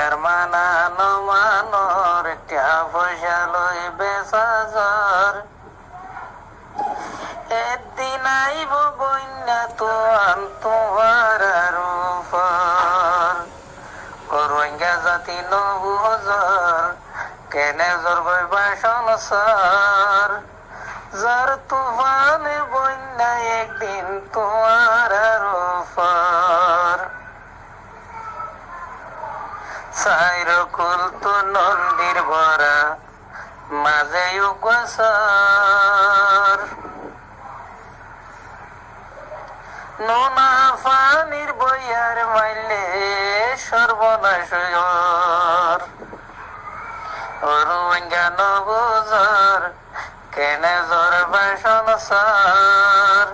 আর মানানো মানর টিয়া পয়সা লই বেসাজর একদিন আইব বন্যা তো তোমার আর উপর রোহিঙ্গা জাতি নবুজর কেনে জোর বই বাসন সর যার তুফানে বন্যা একদিন তোমার আর উপর সাইরকুল তো নন্দীর ভরা মাঝে উগসর নোনা পানির বইয়ার মাইলে সর্বনাশ রোহিঙ্গা নবুজর কেনে জোর বাসন সর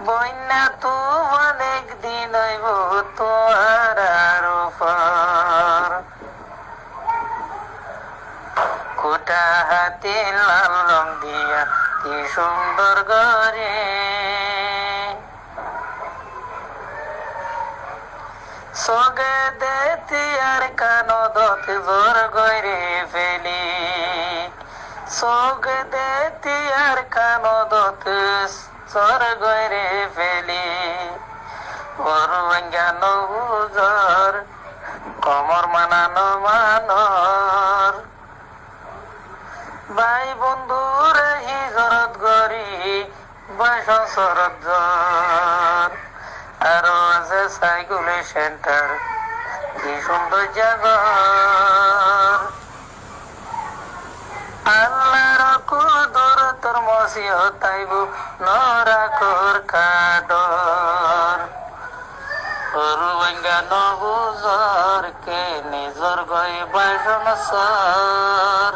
বন্যা তু অনেক দিন হইব তোমার আর উপর কোটা হাতে লাল রং দিয়া কি সুন্দর গরে সগে দেতি আর কানদত জোর গরে ফেলি সগে দেতি আর কানদত জোর গরে ফেলি রোহিঙ্গা নবুজর কমর মানানো মানর ভাই বন্ধুর হিজরত গরি বাসন সরত জ্বর আরো আছে সাইকুলে সেন্টার কি সুন্দর জাগর আল্লাহর কুদর তোর মসিহত তাইব নরাকর কাডর রোহিঙ্গা নবুজর কে নিজর গই বাসন সর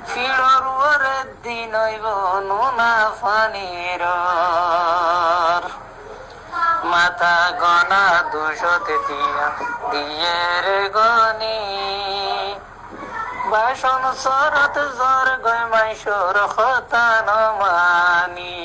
ফিরর দিন হইব নোনা ফানির মাথা গনা 200 দিয়া দিয়ে রে গনি বাসন সরত জর গয় মাইশোর খতান মানি